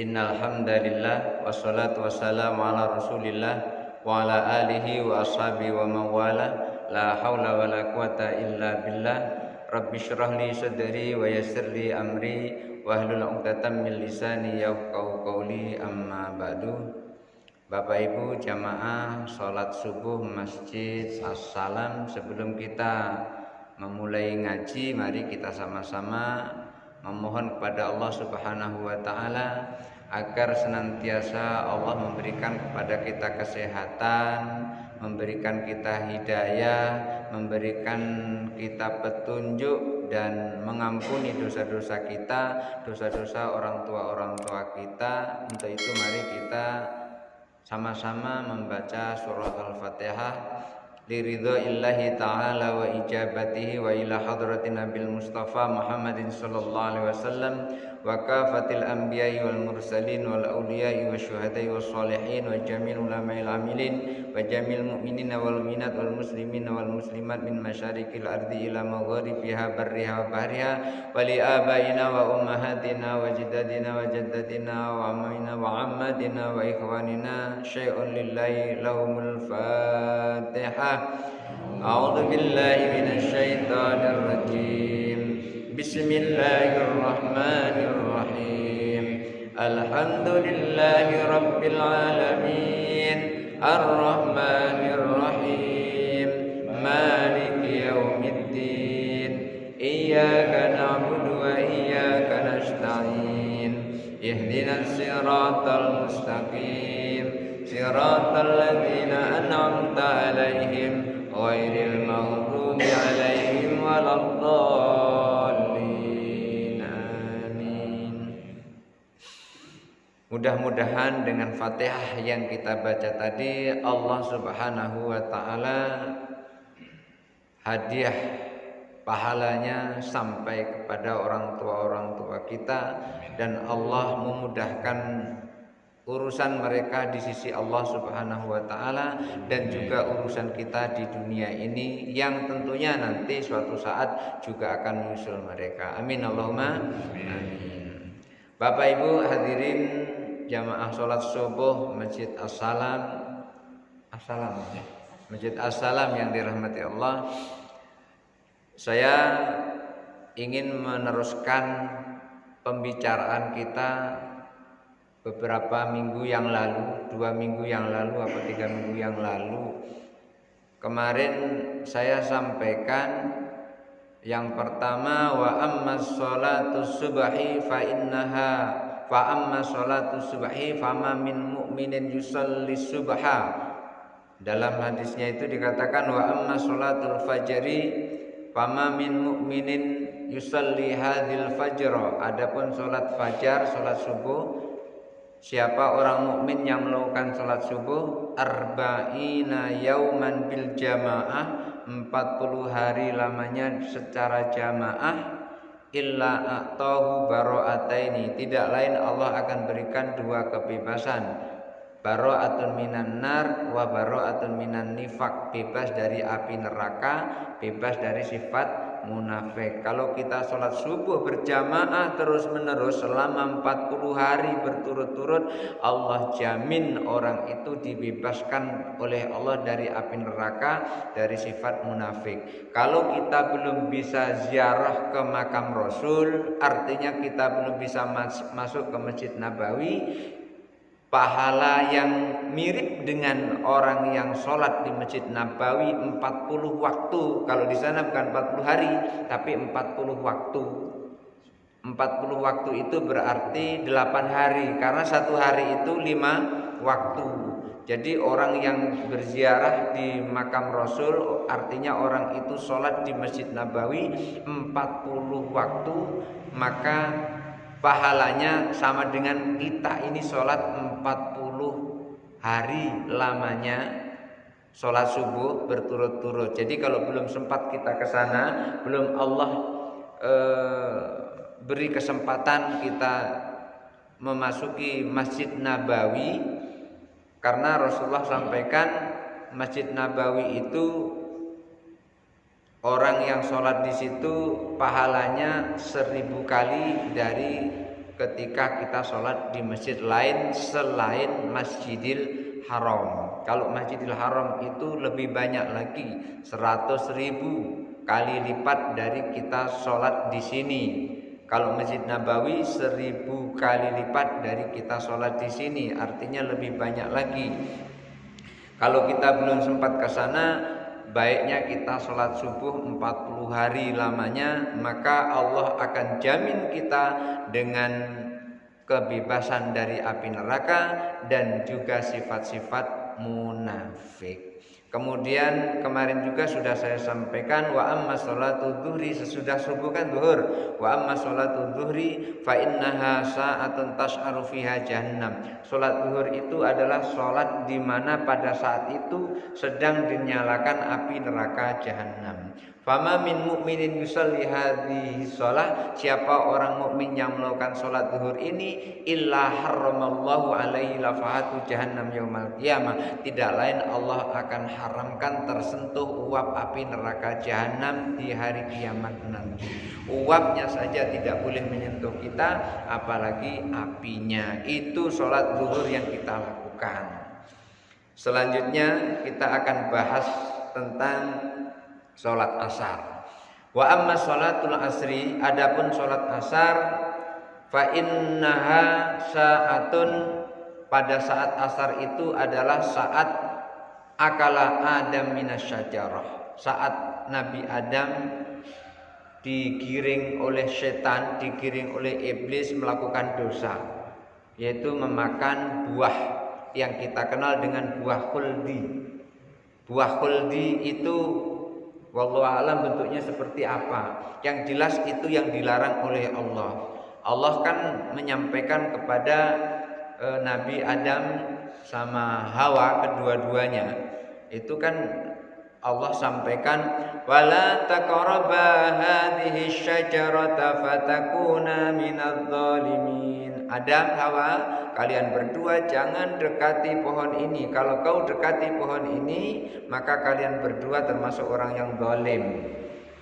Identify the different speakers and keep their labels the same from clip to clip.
Speaker 1: Innal hamdalillah wassalatu wassalamu ala Rasulillah wa ala alihi wa ashabihi wa man wala la haula wala quwata illa billah. Rabbi shrah li sadri wa yassir li amri wahlul 'uqdatam min lisani yafqahu qawli, amma ba'du. Bapak Ibu jamaah salat subuh Masjid As-Salam, sebelum kita memulai ngaji, mari kita sama-sama memohon kepada Allah Subhanahu wa taala agar senantiasa Allah memberikan kepada kita kesehatan, memberikan kita hidayah, memberikan kita petunjuk dan mengampuni dosa-dosa kita, dosa-dosa orang tua kita. Untuk itu mari kita sama-sama membaca surah Al-Fatihah liridhoillahi ta'ala wa ijabatihi wa ila hadratin Nabil Mustafa Muhammadin sallallahu alaihi wasallam wa kafatil anbiya'i wal mursalin wal awliya'i wa syuhada'i wa salihin wa jamil ulama'il amilin wa jamil mu'minina wal mu'minat wal muslimina wal muslimat min masyarikil ardi ila magharibiha barriha wa bahriha wa li abaina wa ummahatina wa jiddadina wa jaddatina wa ammina wa ammadina wa ikhwanina syai'un lillahi lahumul fatihah. A'udzu billahi minasy syaithanir rajim. Bismillahirrahmanirrahim. Alhamdulillahi rabbil alamin. Arrahmanir rahim. Maliki yaumiddin. Iyyaka na'budu wa iyyaka nasta'in. Ihdinas siratal mustaqim. Siratal ladzina an'amta 'alaihim ghairil maghdubi 'alaihim waladdallin. Amin. Mudah-mudahan dengan Fatihah yang kita baca tadi, Allah Subhanahu wa taala hadiah pahalanya sampai kepada orang tua kita, dan Allah memudahkan urusan mereka di sisi Allah Subhanahu wa taala, dan juga urusan kita di dunia ini yang tentunya nanti suatu saat juga akan menyusul mereka. Amin Allahumma amin. Bapak Ibu hadirin jamaah salat subuh Masjid As-Salam, Masjid As-Salam yang dirahmati Allah. Saya ingin meneruskan pembicaraan kita beberapa minggu yang lalu, 2 minggu yang lalu atau 3 minggu yang lalu. Kemarin saya sampaikan yang pertama, wa ammas salatu subhi fa innaha fa amma salatu subhi fama min mu'minin yusalli subha. Dalam hadisnya itu dikatakan wa amma salatul fajri fama min mu'minin yusalli hadhil fajra. Adapun salat fajar, salat subuh, siapa orang mukmin yang melakukan salat subuh arba'ina yauman bil jamaah, 40 hari lamanya secara jamaah, illa a'tahu bara'ataini, tidak lain Allah akan berikan 2 kebebasan, bara'atun minan nar wa bara'atun minan nifaq, bebas dari api neraka, bebas dari sifat munafik. Kalau kita sholat subuh berjamaah terus menerus selama 40 hari berturut-turut, Allah jamin orang itu dibebaskan oleh Allah dari api neraka, dari sifat munafik. Kalau kita belum bisa ziarah ke makam Rasul, artinya kita belum bisa masuk ke Masjid Nabawi, pahala yang mirip dengan orang yang sholat di Masjid Nabawi 40 waktu. Kalau di sana bukan 40 hari, tapi 40 waktu. 40 waktu itu berarti 8 hari, karena 1 hari itu 5 waktu. Jadi orang yang berziarah di makam Rasul, artinya orang itu sholat di Masjid Nabawi 40 waktu, maka pahalanya sama dengan kita ini sholat 40 hari lamanya sholat subuh berturut-turut. Jadi kalau belum sempat kita ke sana, belum Allah beri kesempatan kita memasuki Masjid Nabawi, karena Rasulullah sampaikan Masjid Nabawi itu orang yang sholat di situ pahalanya 1000 kali dari ketika kita sholat di masjid lain selain Masjidil Haram. Kalau Masjidil Haram itu lebih banyak lagi, 100.000 kali lipat dari kita sholat di sini. Kalau Masjid Nabawi 1000 kali lipat dari kita sholat di sini, artinya lebih banyak lagi. Kalau kita belum sempat ke sana, baiknya kita sholat subuh 40 hari lamanya, maka Allah akan jamin kita dengan kebebasan dari api neraka dan juga sifat-sifat munafik. Kemudian kemarin juga sudah saya sampaikan, wa amma sholatu dhuhri, sesudah subuh kan zuhur, wa amma sholatu dhuhri fa innaha sa'atun tas'aru fiha jahannam. Salat zuhur itu adalah salat di mana pada saat itu sedang dinyalakan api neraka jahanam. Fama min mu'minin yusalli hadhihi shalah, siapa orang mukmin yang melakukan salat zuhur ini, illa harramallahu alaihi lafahatu jahannam yaumal qiyamah, tidak lain Allah akan haramkan tersentuh uap api neraka jahanam di hari kiamat nanti. Uapnya saja tidak boleh menyentuh kita, apalagi apinya. Itu salat zuhur yang kita lakukan. Selanjutnya kita akan bahas tentang sholat asar. Wa amma sholatul asri, adapun sholat asar, fa innaha sa'atun, pada saat asar itu adalah saat akala Adam minasyajarah, saat Nabi Adam digiring oleh setan, digiring oleh iblis melakukan dosa, yaitu memakan buah yang kita kenal dengan buah khuldi. Buah khuldi itu wallahu alam bentuknya seperti apa. Yang jelas itu yang dilarang oleh Allah. Allah kan menyampaikan kepada Nabi Adam sama Hawa, kedua-duanya. Itu kan Allah sampaikan, wala taqraba hadhihi syajarata fatakuna minadh-dhalimin. Adam, Hawa, kalian berdua jangan dekati pohon ini. Kalau kau dekati pohon ini, maka kalian berdua termasuk orang yang zalim.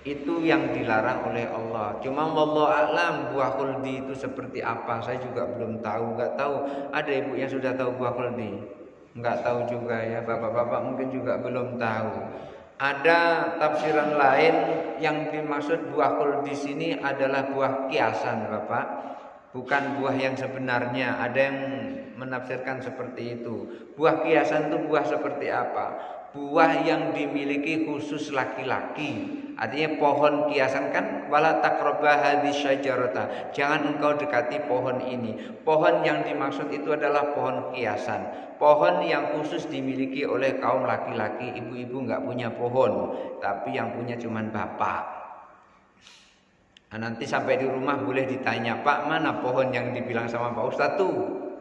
Speaker 1: Itu yang dilarang oleh Allah. Cuma wallahu a'lam buah khuldi itu seperti apa, saya juga belum tahu, enggak tahu. Ada ibu yang sudah tahu buah khuldi? Enggak tahu juga ya, bapak-bapak mungkin juga belum tahu. Ada tafsiran lain yang dimaksud buah khuldi sini adalah buah kiasan, Bapak. Bukan buah yang sebenarnya. Ada yang menafsirkan seperti itu. Buah kiasan itu buah seperti apa? Buah yang dimiliki khusus laki-laki. Artinya pohon kiasan kan wala taqraba hadhihi syajarata, jangan engkau dekati pohon ini. Pohon yang dimaksud itu adalah pohon kiasan. Pohon yang khusus dimiliki oleh kaum laki-laki. Ibu-ibu enggak punya pohon, tapi yang punya cuman bapak. Nah, nanti sampai di rumah boleh ditanya, Pak, mana pohon yang dibilang sama Pak Ustadz tuh?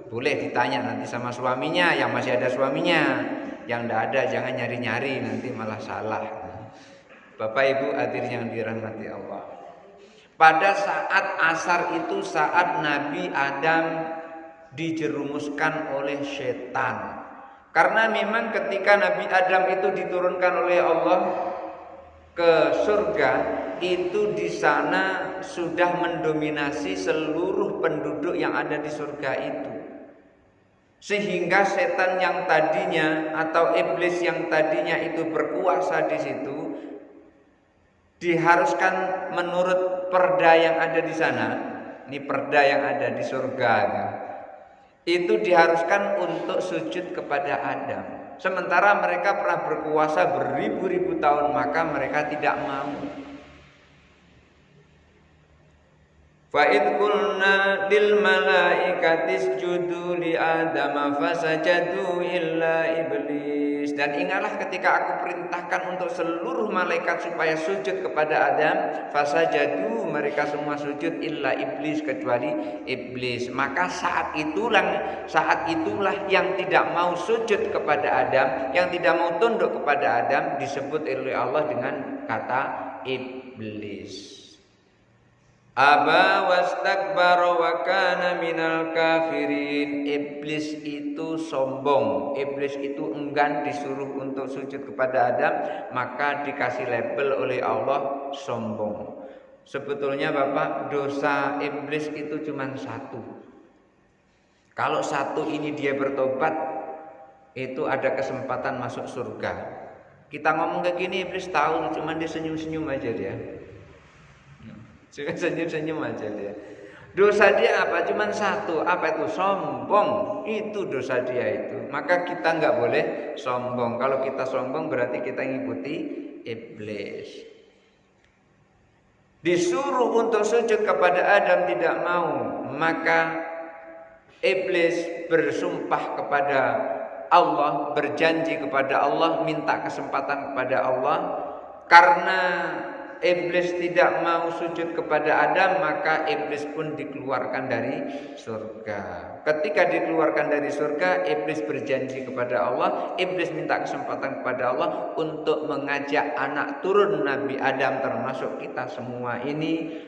Speaker 1: Boleh ditanya nanti sama suaminya, yang masih ada suaminya. Yang tidak ada jangan nyari-nyari, nanti malah salah. Bapak Ibu hadirin yang dirahmati Allah. Pada saat asar itu saat Nabi Adam dijerumuskan oleh setan. Karena memang ketika Nabi Adam itu diturunkan oleh Allah ke surga, itu di sana sudah mendominasi seluruh penduduk yang ada di surga itu. Sehingga setan yang tadinya atau iblis yang tadinya itu berkuasa di situ diharuskan menurut perda yang ada di sana. Ini perda yang ada di surga. Itu diharuskan untuk sujud kepada Adam. Sementara mereka pernah berkuasa beribu-ribu tahun, maka mereka tidak mau. Fa id qulna lil malaikati isjudu li Adam fasajadu illa iblis. Dan ingatlah ketika aku perintahkan untuk seluruh malaikat supaya sujud kepada Adam, fasajadu, mereka semua sujud illa iblis, kecuali iblis. Maka saat itulah yang tidak mau sujud kepada Adam, yang tidak mau tunduk kepada Adam, disebut oleh Allah dengan kata iblis. Aba wastakbara wa kana minal kafirin. Iblis itu sombong, iblis itu enggan disuruh untuk sujud kepada Adam, maka dikasih label oleh Allah sombong. Sebetulnya Bapak, dosa iblis itu cuma satu. Kalau satu ini dia bertobat, itu ada kesempatan masuk surga. Kita ngomong kayak gini, iblis tahu, cuma dia senyum-senyum aja dia. Senyum-senyum aja dia. Dosa dia apa? Cuma satu. Apa itu? Sombong. Itu dosa dia itu. Maka kita nggak boleh sombong. Kalau kita sombong berarti kita ngikuti iblis. Disuruh untuk sujud kepada Adam tidak mau. Maka iblis bersumpah kepada Allah, berjanji kepada Allah, minta kesempatan kepada Allah. Karena iblis tidak mau sujud kepada Adam, maka iblis pun dikeluarkan dari surga. Ketika dikeluarkan dari surga, iblis berjanji kepada Allah, iblis minta kesempatan kepada Allah untuk mengajak anak turun Nabi Adam termasuk kita semua ini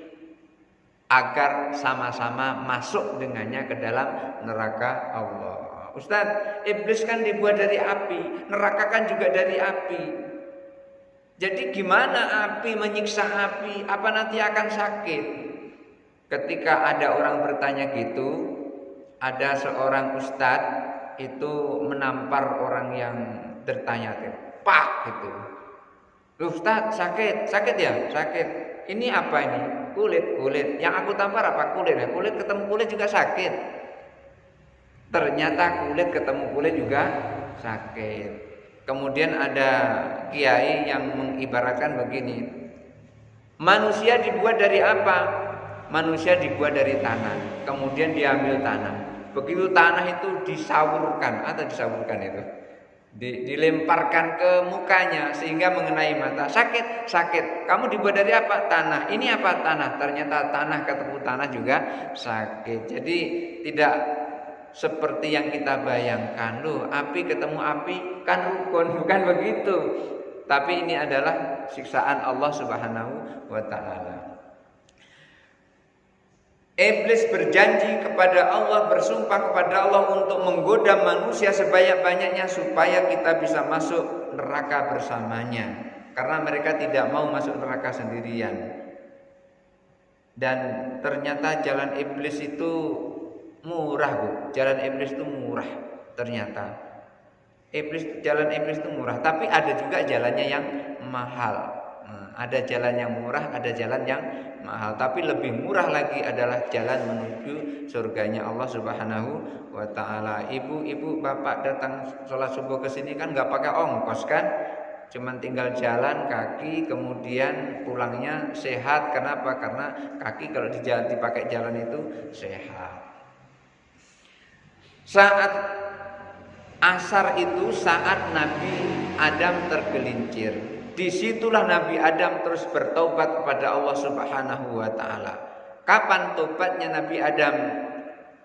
Speaker 1: agar sama-sama masuk dengannya ke dalam neraka Allah. Ustaz, iblis kan dibuat dari api, neraka kan juga dari api. Jadi gimana api menyiksa api? Apa nanti akan sakit? Ketika ada orang bertanya gitu, ada seorang ustadz itu menampar orang yang bertanya, pak gitu. Ustadz sakit ya, sakit. Ini apa ini? Kulit. Yang aku tampar apa? Kulit. Kulit ketemu kulit juga sakit. Ternyata kulit ketemu kulit juga sakit. Kemudian ada kiai yang mengibaratkan begini. Manusia dibuat dari apa? Manusia dibuat dari tanah. Kemudian diambil tanah. Begitu tanah itu disaburkan itu. Dilemparkan ke mukanya sehingga mengenai mata. Sakit. Kamu dibuat dari apa? Tanah. Ini apa? Tanah. Ternyata tanah ketemu tanah juga sakit. Jadi tidak seperti yang kita bayangkan. Loh, api ketemu api kan rukun, bukan begitu. Tapi ini adalah siksaan Allah Subhanahu wa taala. Iblis berjanji kepada Allah, bersumpah kepada Allah untuk menggoda manusia sebanyak-banyaknya supaya kita bisa masuk neraka bersamanya. Karena mereka tidak mau masuk neraka sendirian. Dan ternyata jalan iblis itu murah, Bu. Jalan iblis itu murah ternyata. Jalan iblis itu murah, tapi ada juga jalannya yang mahal. Ada jalan yang murah, ada jalan yang mahal, tapi lebih murah lagi adalah jalan menuju surganya Allah Subhanahu wa taala. Ibu, bapak datang sholat subuh ke sini kan nggak pakai ongkos kan? Cuman tinggal jalan kaki, kemudian pulangnya sehat. Kenapa? Karena kaki kalau dipakai jalan itu sehat. Saat asar itu saat Nabi Adam tergelincir. Disitulah Nabi Adam terus bertaubat kepada Allah Subhanahu wa taala. Kapan tobatnya Nabi Adam?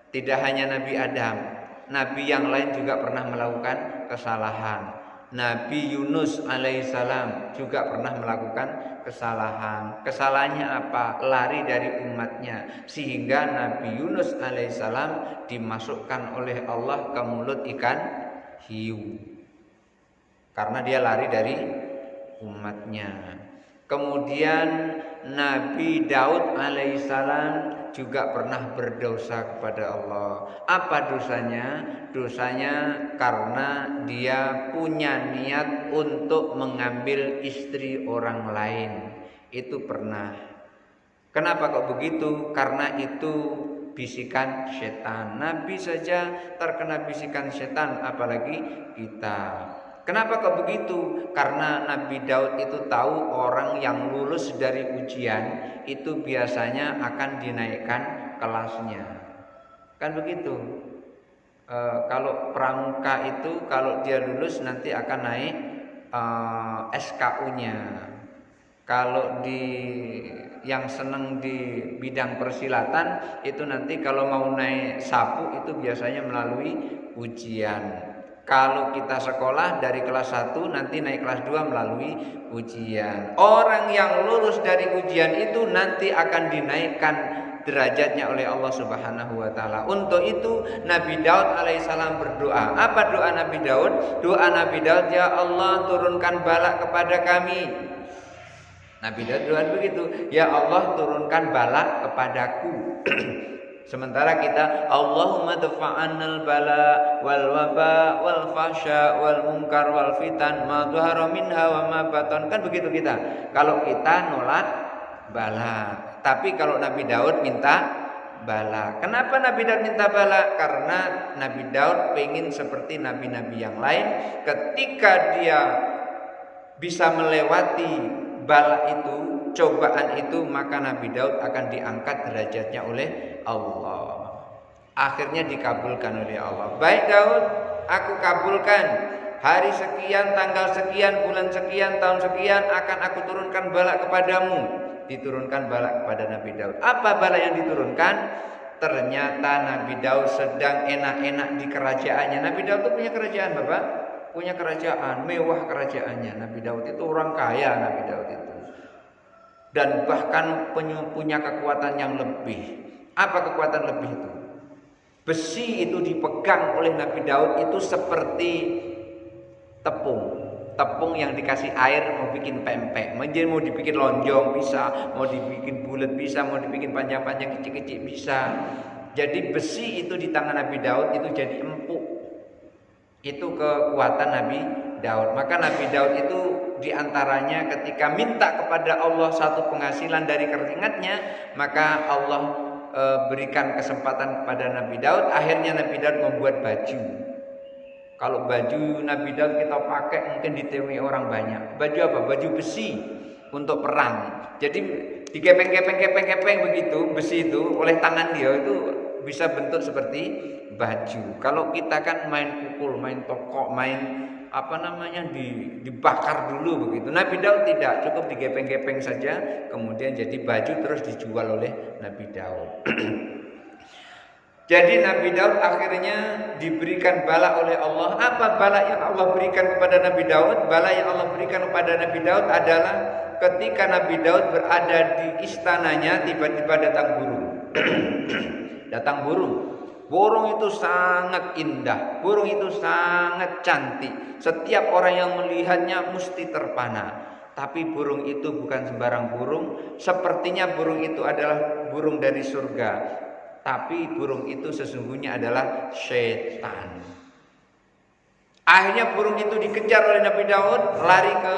Speaker 1: Tidak hanya Nabi Adam, Nabi yang lain juga pernah melakukan kesalahan. Nabi Yunus alaihissalam juga pernah melakukan kesalahan. Kesalahannya apa? Lari dari umatnya, sehingga Nabi Yunus alaihissalam dimasukkan oleh Allah ke mulut ikan hiu karena dia lari dari umatnya. Kemudian Nabi Daud alaihissalam juga pernah berdosa kepada Allah. Apa dosanya? Dosanya karena dia punya niat untuk mengambil istri orang lain. Itu pernah. Kenapa kok begitu? Karena itu bisikan setan. Nabi saja terkena bisikan setan, apalagi kita. Kenapa kok begitu? Karena Nabi Daud itu tahu orang yang lulus dari ujian itu biasanya akan dinaikkan kelasnya. Kan begitu. Kalau pramuka itu kalau dia lulus nanti akan naik SKU-nya. Kalau yang senang di bidang persilatan itu nanti kalau mau naik sapu itu biasanya melalui ujian. Kalau kita sekolah dari kelas 1 nanti naik kelas 2 melalui ujian. Orang yang lulus dari ujian itu nanti akan dinaikkan derajatnya oleh Allah Subhanahu wa taala. Untuk itu Nabi Daud alaihissalam berdoa. Apa doa Nabi Daud? Doa Nabi Daud, ya Allah turunkan balak kepada kami. Nabi Daud doa begitu, ya Allah turunkan bala kepadaku. Sementara kita Allahumma dafa'annal bala wal waba wal fasya wal munkar wal fitan ma dhahara minha wa ma batan, kan begitu kita. Kalau kita nolak bala, tapi kalau Nabi Daud minta bala. Kenapa Nabi Daud minta bala? Karena Nabi Daud pengen seperti nabi-nabi yang lain, ketika dia bisa melewati bala itu, cobaan itu, maka Nabi Daud akan diangkat derajatnya oleh Allah. Akhirnya dikabulkan oleh Allah. Baik Daud, aku kabulkan. Hari sekian, tanggal sekian, bulan sekian, tahun sekian akan aku turunkan bala kepadamu. Diturunkan bala kepada Nabi Daud. Apa bala yang diturunkan? Ternyata Nabi Daud sedang enak-enak di kerajaannya. Nabi Daud itu punya kerajaan, Bapak. Punya kerajaan, mewah kerajaannya. Nabi Daud itu orang kaya, Nabi Daud itu. Dan bahkan punya kekuatan yang lebih. Apa kekuatan lebih itu? Besi itu dipegang oleh Nabi Daud itu seperti tepung yang dikasih air mau bikin pempek, mau dibikin lonjong bisa, mau dibikin bulat bisa, mau dibikin panjang-panjang kecil-kecil bisa. Jadi besi itu di tangan Nabi Daud itu jadi empuk. Itu kekuatan Nabi Daud. Maka Nabi Daud itu diantaranya ketika minta kepada Allah satu penghasilan dari keringatnya, maka Allah berikan kesempatan kepada Nabi Daud. Akhirnya Nabi Daud membuat baju. Kalau baju Nabi Daud kita pakai mungkin ditemui orang banyak. Baju apa? Baju besi untuk perang. Jadi digepeng-gepeng begitu besi itu oleh tangan dia itu bisa bentuk seperti baju. Kalau kita kan main pukul, main tokok, main dibakar dulu begitu. Nabi Daud tidak, cukup digepeng-gepeng saja, kemudian jadi baju terus dijual oleh Nabi Daud. Jadi Nabi Daud akhirnya diberikan bala oleh Allah. Apa bala yang Allah berikan kepada Nabi Daud? Bala yang Allah berikan kepada Nabi Daud adalah ketika Nabi Daud berada di istananya, tiba-tiba datang burung. Datang burung. Burung itu sangat indah, burung itu sangat cantik. Setiap orang yang melihatnya mesti terpana. Tapi burung itu bukan sembarang burung. Sepertinya burung itu adalah burung dari surga. Tapi burung itu sesungguhnya adalah setan. Akhirnya burung itu dikejar oleh Nabi Daud, lari ke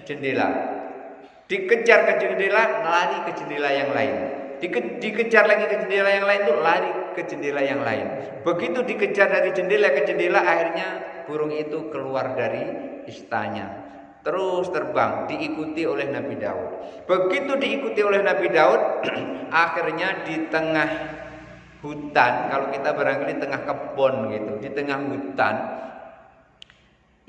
Speaker 1: jendela. Dikejar ke jendela, lari ke jendela yang lain. Dikejar lagi ke jendela yang lain, tuh lari ke jendela yang lain. Begitu dikejar dari jendela ke jendela, akhirnya burung itu keluar dari istana, terus terbang, diikuti oleh Nabi Daud. Begitu diikuti oleh Nabi Daud, akhirnya di tengah hutan, kalau kita barangkali di tengah kebun gitu, di tengah hutan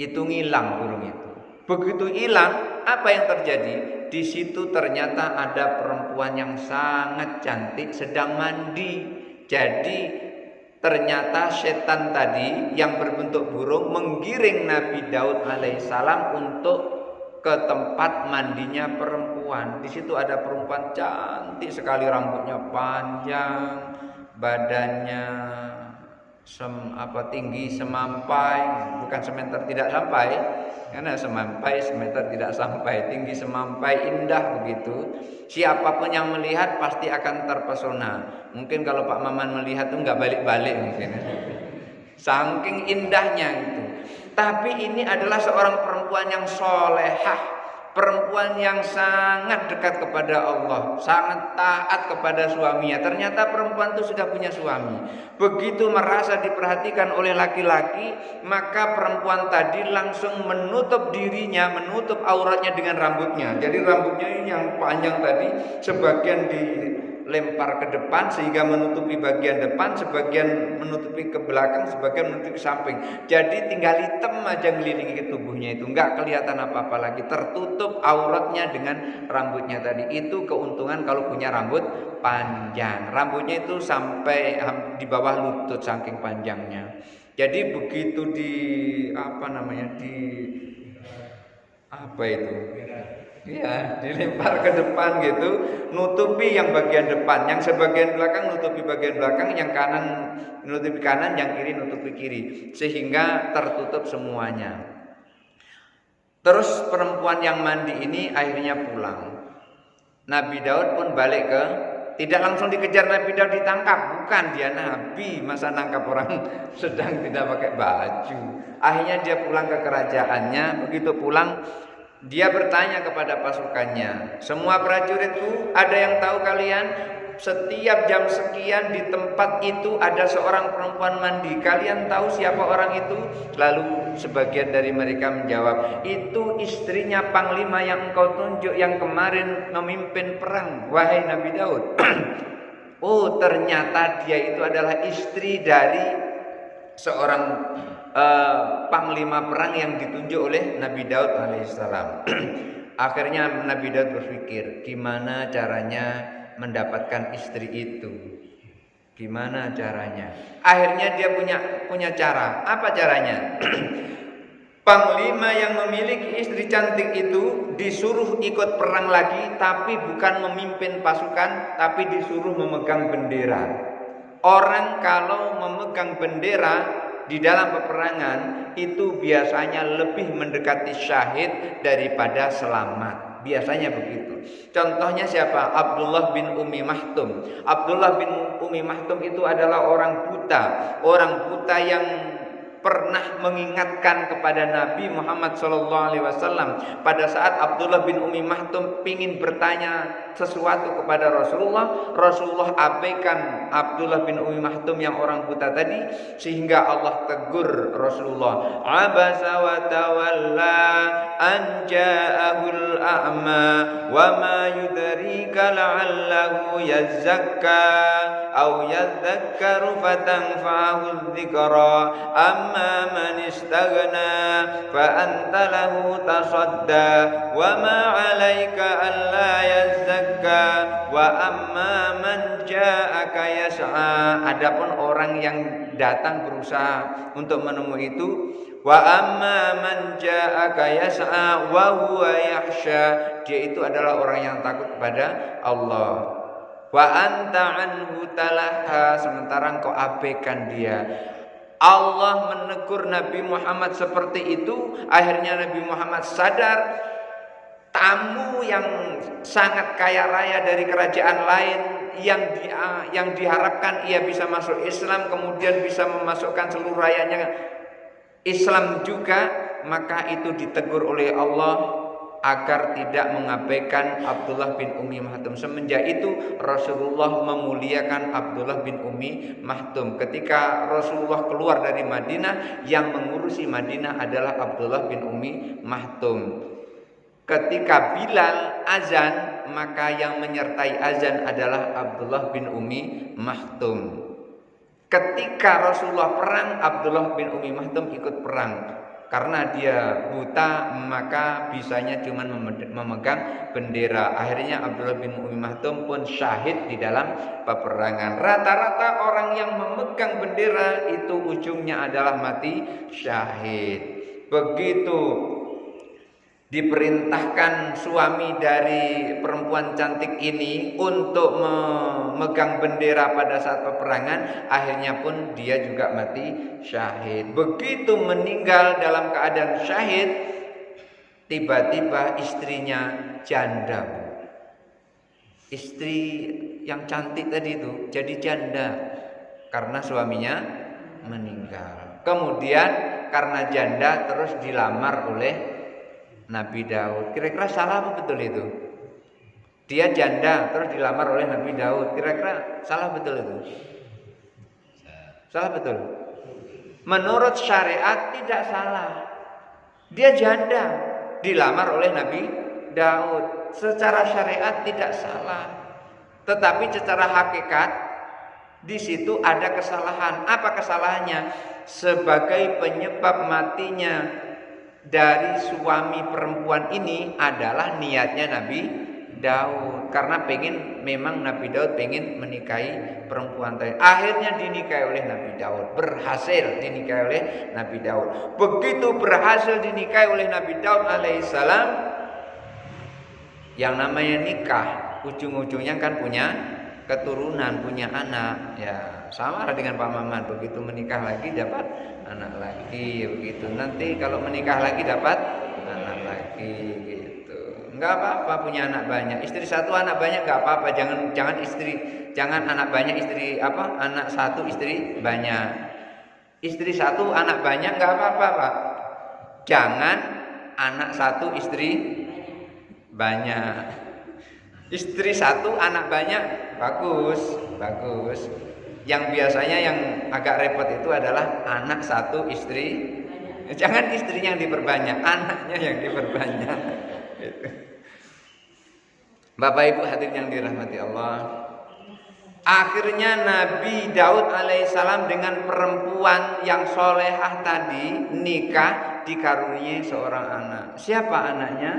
Speaker 1: itu ngilang burung itu. Begitu hilang, apa yang terjadi? Di situ ternyata ada perempuan yang sangat cantik sedang mandi. Jadi ternyata setan tadi yang berbentuk burung menggiring Nabi Daud alaihissalam untuk ke tempat mandinya perempuan. Di situ ada perempuan cantik sekali, rambutnya panjang, badannya tinggi semampai, bukan semeter tidak sampai, karena semeter tidak sampai, tinggi semampai, indah begitu. Siapapun yang melihat pasti akan terpesona. Mungkin kalau Pak Maman melihat tuh nggak balik-balik mungkin, saking indahnya itu. Tapi ini adalah seorang perempuan yang solehah, perempuan yang sangat dekat kepada Allah, sangat taat kepada suaminya. Ternyata perempuan itu sudah punya suami. Begitu merasa diperhatikan oleh laki-laki, maka perempuan tadi langsung menutup dirinya, menutup auratnya dengan rambutnya. Jadi rambutnya ini yang panjang tadi sebagian dilempar ke depan sehingga menutupi bagian depan, sebagian menutupi ke belakang, sebagian menutupi ke samping. Jadi tinggal hitam aja ngelilingi tubuhnya itu, enggak kelihatan apa-apa lagi, tertutup auratnya dengan rambutnya tadi. Itu keuntungan kalau punya rambut panjang. Rambutnya itu sampai di bawah lutut saking panjangnya. Jadi begitu dilempar ke depan gitu, nutupi yang bagian depan, yang sebagian belakang nutupi bagian belakang, yang kanan nutupi kanan, yang kiri nutupi kiri, sehingga tertutup semuanya. Terus perempuan yang mandi ini akhirnya pulang. Nabi Daud pun balik ke, tidak langsung dikejar Nabi Daud ditangkap, bukan, dia nabi, masa nangkap orang sedang tidak pakai baju. Akhirnya dia pulang ke kerajaannya. Begitu pulang, dia bertanya kepada pasukannya, semua prajuritku, ada yang tahu kalian? Setiap jam sekian di tempat itu ada seorang perempuan mandi. Kalian tahu siapa orang itu? Lalu sebagian dari mereka menjawab, itu istrinya panglima yang engkau tunjuk yang kemarin memimpin perang, wahai Nabi Daud. Oh, ternyata dia itu adalah istri dari seorang panglima perang yang ditunjuk oleh Nabi Daud alaihissalam. Akhirnya Nabi Daud berpikir, gimana caranya mendapatkan istri itu? Gimana caranya? Akhirnya dia punya cara. Apa caranya? Panglima yang memiliki istri cantik itu disuruh ikut perang lagi, tapi bukan memimpin pasukan, tapi disuruh memegang bendera. Orang kalau memegang bendera di dalam peperangan itu biasanya lebih mendekati syahid daripada selamat. Biasanya begitu. Contohnya siapa? Abdullah bin Umi Mahtum. Abdullah bin Umi Mahtum itu adalah orang buta. Orang buta yang pernah mengingatkan kepada Nabi Muhammad SAW. Pada saat Abdullah bin Umi Mahtum ingin bertanya sesuatu kepada Rasulullah, Rasulullah abaikan Abdullah bin Umi Mahtum yang orang buta tadi, sehingga Allah tegur Rasulullah, abasa wa tawalla an ja'ahul a'ma wa ma yudrika la'allahu yazakka aw yadhakkaru fatanfa'ahu dzikra amma man istaghna fa anta lahu tasadda wa ma 'alaika alla yazakka wa amma man ja'aka yas'a. Adapun orang yang datang berusaha untuk menemui itu, wa amma man ja'aka yas'a wa huwa yakhsha, dia itu adalah orang yang takut kepada Allah. Wa anta anhu talaha, sementara engkau abaikan dia. Allah menegur Nabi Muhammad seperti itu. Akhirnya Nabi Muhammad sadar, tamu yang sangat kaya raya dari kerajaan lain yang diharapkan ia bisa masuk Islam, kemudian bisa memasukkan seluruh rakyatnya Islam juga, maka itu ditegur oleh Allah agar tidak mengabaikan Abdullah bin Umi Mahtum. Semenjak itu Rasulullah memuliakan Abdullah bin Umi Mahtum. Ketika Rasulullah keluar dari Madinah, yang mengurusi Madinah adalah Abdullah bin Umi Mahtum. Ketika Bilal azan, maka yang menyertai azan adalah Abdullah bin Umi Mahtum. Ketika Rasulullah perang, Abdullah bin Umi Mahtum ikut perang. Karena dia buta, maka bisanya cuma memegang bendera. Akhirnya Abdullah bin Umi Mahtum pun syahid di dalam peperangan. Rata-rata orang yang memegang bendera itu ujungnya adalah mati syahid. Begitu diperintahkan suami dari perempuan cantik ini untuk memegang bendera pada saat peperangan, akhirnya pun dia juga mati syahid. Begitu meninggal dalam keadaan syahid, tiba-tiba istrinya janda. Istri yang cantik tadi itu jadi janda karena suaminya meninggal. Kemudian karena janda terus dilamar oleh Nabi Daud. Kira-kira salah apa betul itu? Dia janda terus dilamar oleh Nabi Daud. Kira-kira salah betul itu? Salah betul? Menurut syariat tidak salah. Dia janda dilamar oleh Nabi Daud. Secara syariat tidak salah. Tetapi secara hakikat di situ ada kesalahan. Apa kesalahannya? Sebagai penyebab matinya dari suami perempuan ini adalah niatnya Nabi Daud, karena memang Nabi Daud pengen menikahi perempuan tadi. Akhirnya dinikahi oleh Nabi Daud, berhasil dinikahi oleh Nabi Daud. Begitu berhasil dinikahi oleh Nabi Daud alaihissalam, yang namanya nikah ujung-ujungnya kan punya keturunan, punya anak. Ya sama dengan Pak Maman, begitu menikah lagi dapat anak lagi, begitu. Nanti kalau menikah lagi dapat anak lagi. rezeki gitu. Enggak apa-apa punya anak banyak. Istri satu anak banyak enggak apa-apa. Jangan anak banyak istri anak satu istri banyak. Istri satu anak banyak enggak apa-apa, Pak. Jangan anak satu istri banyak. Istri satu anak banyak bagus. Yang biasanya yang agak repot itu adalah anak satu istri. Jangan istrinya yang diperbanyak, anaknya yang diperbanyak. Bapak Ibu hadirin yang dirahmati Allah. Akhirnya Nabi Daud alaihissalam dengan perempuan yang solehah tadi nikah, dikaruniai seorang anak. Siapa anaknya?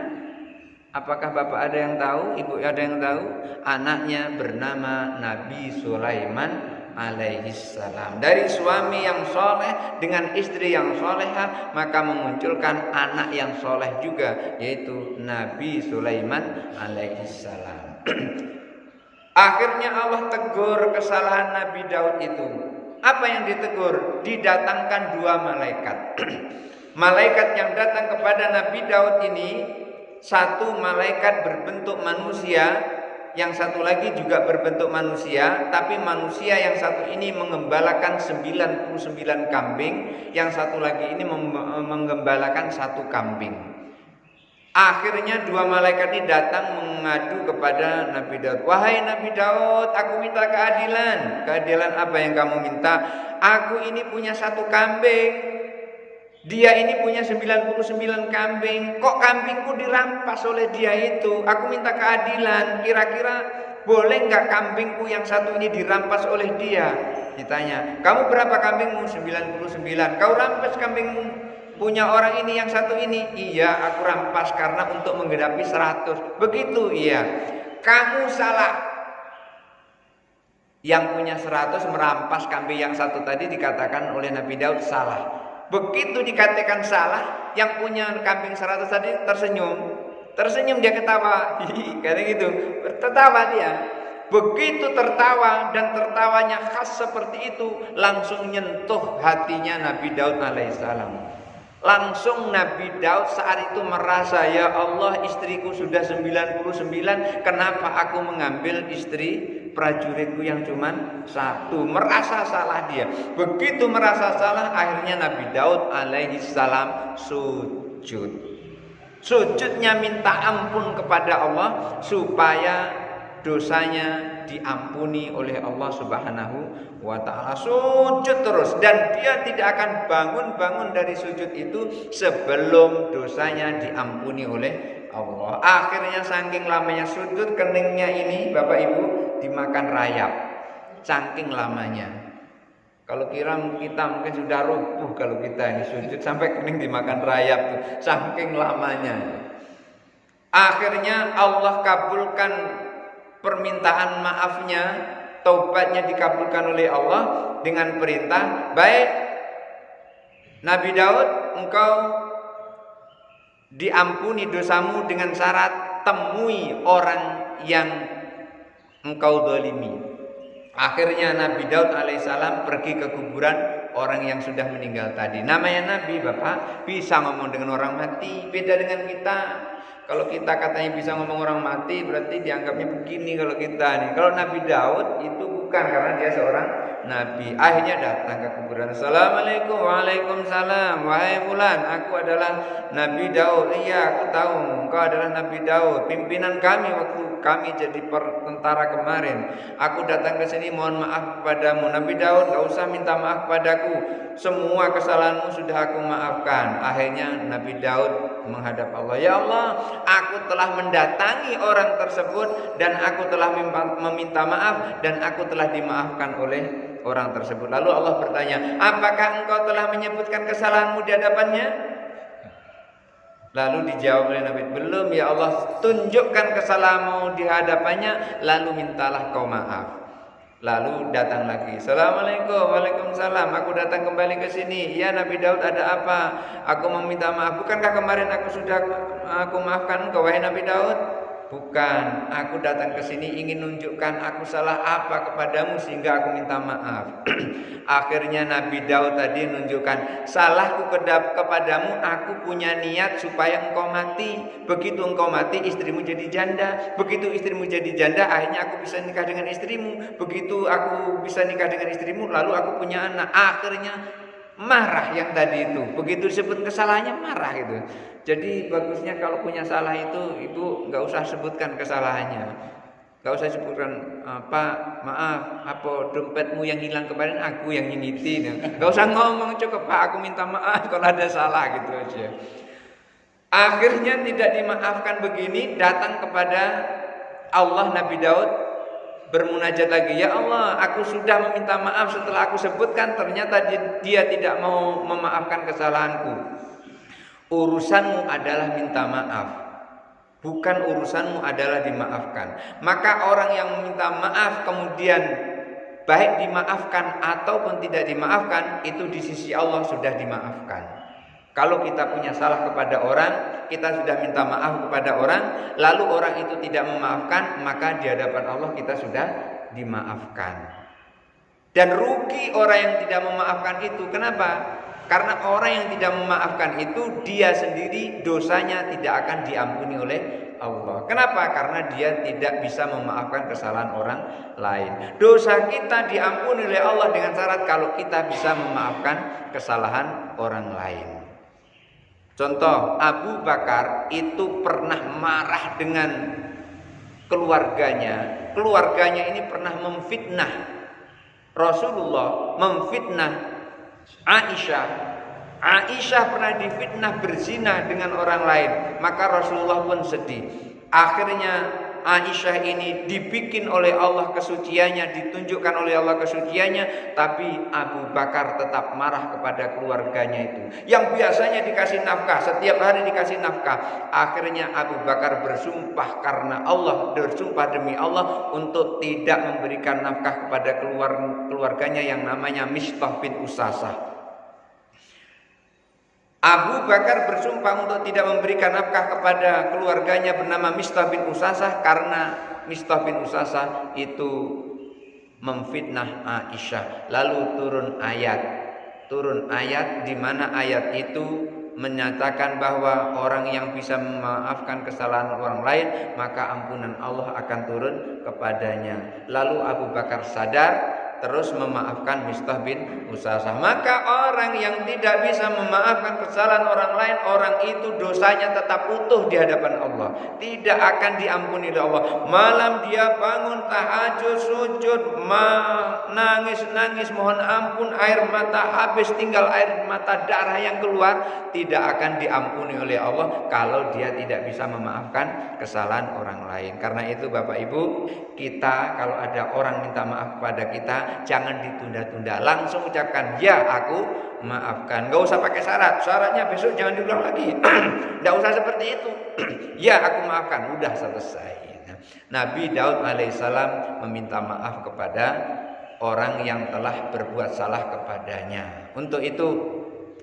Speaker 1: Apakah Bapak ada yang tahu? Ibu ada yang tahu? Anaknya bernama Nabi Sulaiman alaihissalam. Dari suami yang soleh dengan istri yang solehah, maka memunculkan anak yang soleh juga, yaitu Nabi Sulaiman alaihissalam. Akhirnya Allah tegur kesalahan Nabi Daud itu. Apa yang ditegur? Didatangkan dua malaikat. Malaikat yang datang kepada Nabi Daud ini, satu malaikat berbentuk manusia, yang satu lagi juga berbentuk manusia, tapi manusia yang satu ini mengembalakan 99 kambing, yang satu lagi ini mengembalakan satu kambing. Akhirnya dua malaikat ini datang mengadu kepada Nabi Daud. Wahai Nabi Daud, aku minta keadilan. Keadilan apa yang kamu minta? Aku ini punya satu kambing, dia ini punya 99 kambing. Kok kambingku dirampas oleh dia itu? Aku minta keadilan. Kira-kira boleh nggak kambingku yang satu ini dirampas oleh dia? Ditanya, kamu berapa kambingmu? 99. Kau rampas kambingmu punya orang ini yang satu ini? Iya, aku rampas karena untuk menggenapi 100. Begitu? Iya. Kamu salah. Yang punya 100 merampas kambing yang satu tadi dikatakan oleh Nabi Daud salah. Begitu dikatakan salah, yang punya kambing 100 tadi tersenyum dia ketawa, kayak gitu, tertawa dia. Begitu tertawa dan tertawanya khas seperti itu, langsung nyentuh hatinya Nabi Daud alaihissalam. Langsung Nabi Daud saat itu merasa, ya Allah, istriku sudah 99, kenapa aku mengambil istri prajuritku yang cuma satu? Merasa salah dia. Begitu merasa salah, akhirnya Nabi Daud alaihissalam sujud. Sujudnya minta ampun kepada Allah supaya dosanya diampuni oleh Allah Subhanahu wa ta'ala. Sujud terus, dan dia tidak akan bangun-bangun dari sujud itu sebelum dosanya diampuni oleh Allah. Akhirnya saking lamanya sujud, keningnya ini Bapak Ibu dimakan rayap. Saking lamanya. Kalau kira kita mungkin sudah rubuh kalau kita ini sujud sampai kening dimakan rayap tuh. Saking lamanya. Akhirnya Allah kabulkan permintaan maafnya, taubatnya dikabulkan oleh Allah dengan perintah, baik Nabi Daud, engkau diampuni dosamu dengan syarat temui orang yang engkau zalimi. Akhirnya Nabi Daud alaihissalam pergi ke kuburan orang yang sudah meninggal tadi. Namanya Nabi, Bapak, bisa ngomong dengan orang mati, beda dengan kita. Kalau kita katanya bisa ngomong orang mati, berarti dianggapnya begini kalau kita nih. Kalau Nabi Daud itu bukan, karena dia seorang nabi. Akhirnya datang ke kuburan. Assalamualaikum. Waalaikumsalam. Wahai fulan, aku adalah Nabi Daud. Iya, aku tahu engkau adalah Nabi Daud, pimpinan kami waktu kami jadi tentara kemarin. Aku datang ke sini mohon maaf kepadamu. Nabi Daud, gak usah minta maaf padaku. Semua kesalahanmu sudah aku maafkan. Akhirnya Nabi Daud menghadap Allah. Ya Allah, aku telah mendatangi orang tersebut dan aku telah meminta maaf dan aku telah dimaafkan oleh orang tersebut. Lalu Allah bertanya, apakah engkau telah menyebutkan kesalahanmu di hadapannya? Lalu dijawab oleh Nabi, belum ya Allah, tunjukkan kesalahanmu di hadapannya, lalu mintalah kau maaf. Lalu datang lagi, Assalamualaikum. Waalaikumsalam, aku datang kembali ke sini. Ya Nabi Daud, ada apa? Aku meminta maaf. Bukankah kemarin aku maafkan engkau, wahai Nabi Daud? Bukan, aku datang ke sini ingin nunjukkan aku salah apa kepadamu sehingga aku minta maaf. Akhirnya Nabi Daud tadi nunjukkan, salahku kepadamu, aku punya niat supaya engkau mati. Begitu engkau mati, istrimu jadi janda. Begitu istrimu jadi janda, akhirnya aku bisa nikah dengan istrimu. Begitu aku bisa nikah dengan istrimu, lalu aku punya anak. Akhirnya marah yang tadi itu. Begitu disebut kesalahannya marah gitu. Jadi bagusnya kalau punya salah itu ibu nggak usah sebutkan kesalahannya, nggak usah sebutkan Pak maaf, apa dompetmu yang hilang kemarin aku yang nyiniti, nggak usah ngomong, cukup Pak aku minta maaf kalau ada salah gitu aja. Akhirnya tidak dimaafkan begini, datang kepada Allah Nabi Daud bermunajat lagi, ya Allah aku sudah meminta maaf setelah aku sebutkan, ternyata dia tidak mau memaafkan kesalahanku. Urusanmu adalah minta maaf, bukan urusanmu adalah dimaafkan. Maka orang yang meminta maaf kemudian baik dimaafkan ataupun tidak dimaafkan, itu di sisi Allah sudah dimaafkan. Kalau kita punya salah kepada orang, kita sudah minta maaf kepada orang, lalu orang itu tidak memaafkan, maka di hadapan Allah kita sudah dimaafkan. Dan rugi orang yang tidak memaafkan itu. Kenapa? Karena orang yang tidak memaafkan itu, dia sendiri dosanya tidak akan diampuni oleh Allah. Kenapa? Karena dia tidak bisa memaafkan kesalahan orang lain. Dosa kita diampuni oleh Allah dengan syarat kalau kita bisa memaafkan kesalahan orang lain. Contoh, Abu Bakar itu pernah marah dengan keluarganya. Keluarganya ini pernah memfitnah Rasulullah, memfitnah Aisyah. Aisyah pernah difitnah berzina dengan orang lain, maka Rasulullah pun sedih. Akhirnya Aisyah ini dibikin oleh Allah kesuciannya, ditunjukkan oleh Allah kesuciannya, tapi Abu Bakar tetap marah kepada keluarganya itu yang biasanya dikasih nafkah, setiap hari dikasih nafkah. Akhirnya Abu Bakar bersumpah karena Allah, bersumpah demi Allah untuk tidak memberikan nafkah kepada keluarganya yang namanya Mistah bin Usasah. Abu Bakar bersumpah untuk tidak memberikan nafkah kepada keluarganya bernama Mistah bin Usasah karena Mistah bin Usasah itu memfitnah Aisyah. Lalu turun ayat di mana ayat itu menyatakan bahwa orang yang bisa memaafkan kesalahan orang lain, maka ampunan Allah akan turun kepadanya. Lalu Abu Bakar sadar, terus memaafkan Mistah bin Usasah. Maka orang yang tidak bisa memaafkan kesalahan orang lain, orang itu dosanya tetap utuh di hadapan Allah, tidak akan diampuni oleh Allah. Malam dia bangun tahajud, sujud, nangis mohon ampun, air mata habis, tinggal air mata darah yang keluar, tidak akan diampuni oleh Allah kalau dia tidak bisa memaafkan kesalahan orang lain. Karena itu Bapak Ibu, kita kalau ada orang minta maaf kepada kita, jangan ditunda-tunda, langsung ucapkan ya aku maafkan. Gak usah pakai syaratnya besok jangan diulang lagi. Gak usah seperti itu. Ya aku maafkan, udah selesai. Nabi Daud alaihissalam meminta maaf kepada orang yang telah berbuat salah kepadanya. Untuk itu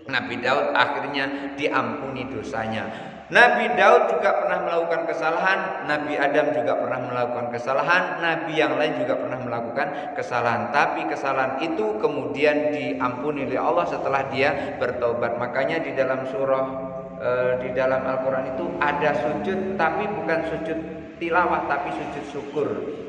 Speaker 1: Nabi Daud akhirnya diampuni dosanya. Nabi Daud juga pernah melakukan kesalahan, Nabi Adam juga pernah melakukan kesalahan, Nabi yang lain juga pernah melakukan kesalahan. Tapi kesalahan itu kemudian diampuni oleh Allah setelah dia bertobat. Makanya di dalam di dalam Al-Quran itu ada sujud, tapi bukan sujud tilawah, tapi sujud syukur.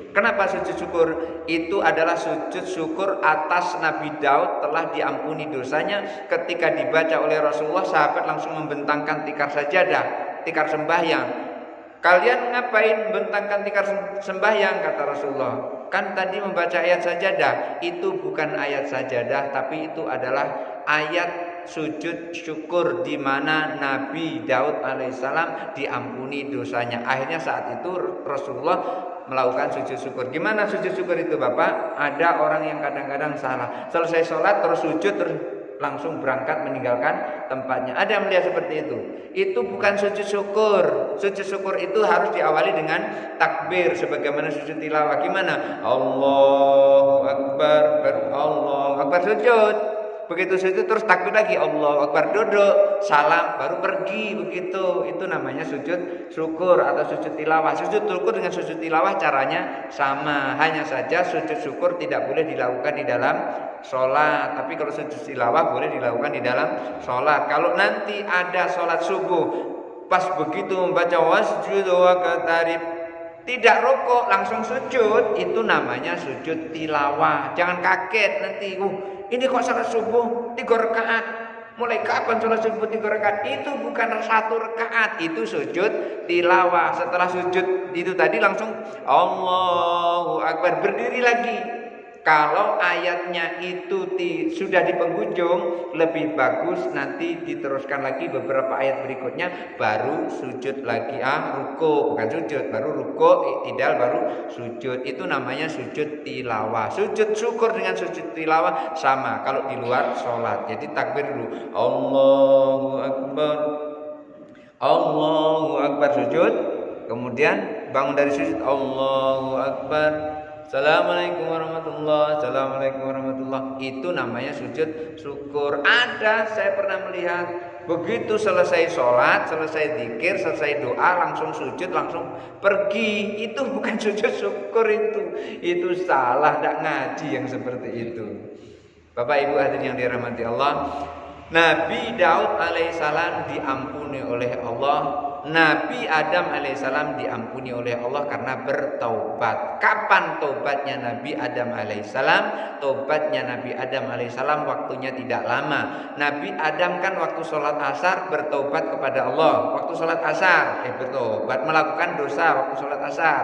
Speaker 1: Kenapa sujud syukur? Itu adalah sujud syukur atas Nabi Daud telah diampuni dosanya. Ketika dibaca oleh Rasulullah, sahabat langsung membentangkan tikar sajadah, tikar sembahyang. Kalian ngapain bentangkan tikar sembahyang, kata Rasulullah? Kan tadi membaca ayat sajadah. Itu bukan ayat sajadah, tapi itu adalah ayat sujud syukur di mana Nabi Daud alaihissalam diampuni dosanya. Akhirnya saat itu Rasulullah melakukan sujud syukur. Gimana sujud syukur itu Bapak? Ada orang yang kadang-kadang salah, selesai sholat terus sujud, terus langsung berangkat meninggalkan tempatnya. Ada yang melihat seperti itu. Itu bukan sujud syukur. Sujud syukur itu harus diawali dengan takbir sebagaimana sujud tilawah. Gimana? Allahu Akbar, baru Allahu Akbar sujud. begitu sujud terus takbir lagi, Allahu Akbar, duduk, salam, baru pergi, begitu. Itu namanya sujud syukur atau sujud tilawah. Sujud syukur dengan sujud tilawah caranya sama, hanya saja sujud syukur tidak boleh dilakukan di dalam sholat, tapi kalau sujud tilawah boleh dilakukan di dalam sholat. Kalau nanti ada sholat subuh, pas begitu membaca wasjud waqtarib, tidak rukuk langsung sujud, itu namanya sujud tilawah. Jangan kaget nanti, ini kok salat subuh 3 rakaat. Mulai kapan salat subuh 3 rakaat? Itu bukan 1 rakaat, itu sujud tilawah. Setelah sujud itu tadi langsung Allahu Akbar, berdiri lagi. Kalau ayatnya itu sudah di penghujung, lebih bagus nanti diteruskan lagi beberapa ayat berikutnya, baru sujud lagi, ruku, bukan sujud, baru ruku, i'tidal, baru sujud. Itu namanya sujud tilawah. Sujud syukur dengan sujud tilawah sama kalau di luar sholat. Jadi takbir dulu, Allahu Akbar, Allahu Akbar, sujud, kemudian bangun dari sujud, Allahu Akbar, Assalamualaikum warahmatullahi, Assalamualaikum warahmatullahi. Itu namanya sujud syukur. Saya pernah melihat begitu selesai sholat, selesai zikir, selesai doa, langsung sujud, langsung pergi. Itu bukan sujud syukur, itu salah, tidak ngaji yang seperti itu. Bapak Ibu hadirin yang dirahmati Allah, Nabi Daud alaihissalam diampuni oleh Allah. Nabi Adam alaihissalam diampuni oleh Allah karena bertaubat. Kapan taubatnya Nabi Adam alaihissalam? Taubatnya Nabi Adam alaihissalam waktunya tidak lama. Nabi Adam kan waktu sholat asar bertaubat kepada Allah. Waktu sholat asar bertaubat, melakukan dosa waktu sholat asar.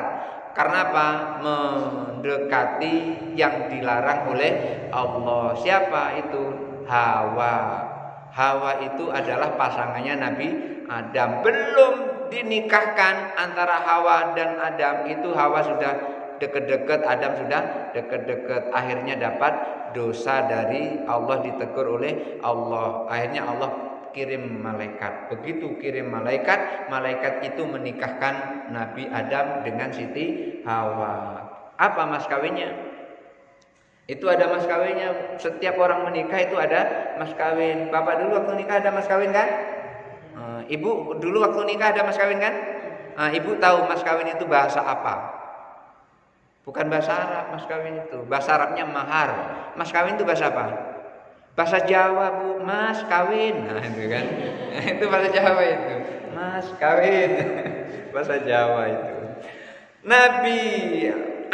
Speaker 1: Karena apa? Mendekati yang dilarang oleh Allah. Siapa itu? Hawa. Hawa itu adalah pasangannya Nabi Adam. Belum dinikahkan antara Hawa dan Adam, itu Hawa sudah deket-deket, Adam sudah deket-deket. Akhirnya dapat dosa dari Allah, ditegur oleh Allah. Akhirnya Allah kirim malaikat. Begitu kirim malaikat, malaikat itu menikahkan Nabi Adam dengan Siti Hawa. Apa mas kawinnya? Itu ada mas kawinnya. Setiap orang menikah itu ada mas kawin. Bapak dulu waktu nikah ada mas kawin kan? Ibu dulu waktu nikah ada mas kawin kan? Ibu tahu mas kawin itu bahasa apa? Bukan bahasa Arab mas kawin itu. Bahasa Arabnya mahar. Mas kawin itu bahasa apa? Bahasa Jawa, Bu. Mas kawin. Nah itu kan. Itu bahasa Jawa itu. Mas kawin. Bahasa Jawa itu. Nabi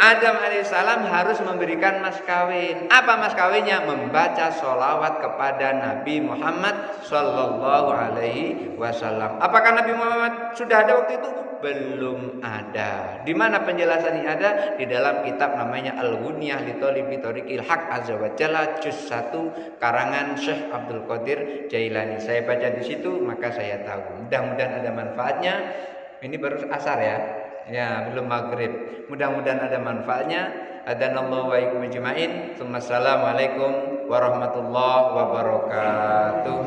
Speaker 1: Adam alaihissalam harus memberikan mas kawin. Apa mas kawinnya? Membaca sholawat kepada Nabi Muhammad sallallahu alaihi wasallam. Apakah Nabi Muhammad sudah ada waktu itu? Belum ada. Di mana penjelasannya ada? Di dalam kitab namanya Al-Ghunyah li Thalibi Thariqil Haq Azza wa Jalla juz 1 karangan Syekh Abdul Qadir Jailani. Saya baca di situ maka saya tahu. Mudah-mudahan ada manfaatnya. Ini baru asar ya. Ya, belum maghrib. Mudah-mudahan ada manfaatnya. Adanallahu wa iyyakum ajmain. Assalamualaikum warahmatullahi wabarakatuh.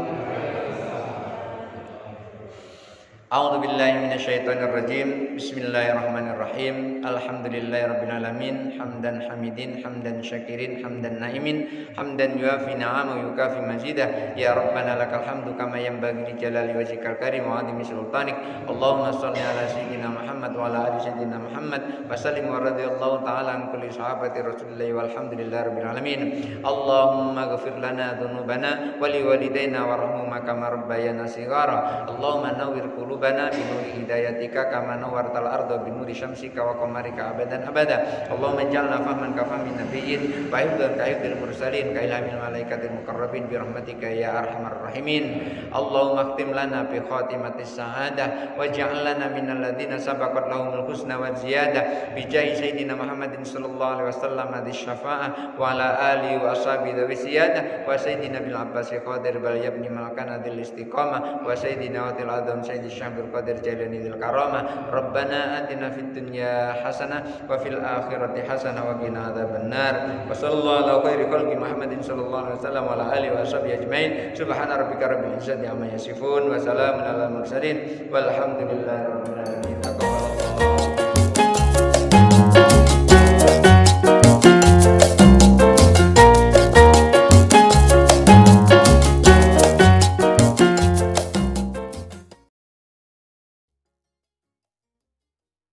Speaker 1: A'udzu billahi minasyaitonir rajim. Bismillahirrahmanirrahim. Alhamdulillahirabbil alamin. Hamdan hamidin, hamdan syakirin, hamdan naimin, hamdan yuafi ni'amahu yukafi mazidah. Ya Rabbana lakal hamdu kama yanbaghi li jalali wajhikal karim wa 'azimi sultanik. Allahumma shalli ala sayyidina Muhammad wa ala ali sayyidina Muhammad wa sallim wa radhiyallahu ta'ala an kulli sahabati Rasulillah walhamdulillahirabbil alamin. Allahumma ighfir lana dhunubana wa liwalidayna warhamhuma kama rabbayana shighara. Allahumma nawwir qulubana binuri hidayatika kama nawwartal arda binuri syamsika wa qamarika abadan abada. Allahumma ij'alna fahman ka fahmin nabiyyin wa hifdzan ka hifdzil mursalin ka ilhamil malaikatil muqarrabin bi rahmatika ya arhamar rahimin. Allahumma khtim lana bi khatimatis sa'adah waj'al lana minal ladzina sabaqat lahumul husna wa ziyadah bi jahi sayyidina Muhammadin sallallahu alaihi wasallam adz syafa'ah wa ala alihi wa ashabihi wa ziyadah wa sayyidina bil abbas qadir bal yabni malkan adil istiqamah wa sayyidina watil adam sayyidina Syamsul Qadir Jailani dzil karamah. Rabbana atina fid dunya hasanah wa fil akhirati hasanah wa qina adzabannar. Wa sallallahu ala khairi khalqi Muhammadin sallallahu alaihi wasallam wa ala alihi wa sahbihi ajmain. Subhana rabbika rabbil izzati amma yasifun wa salamun alal mursalin walhamdulillahi rabbil alamin.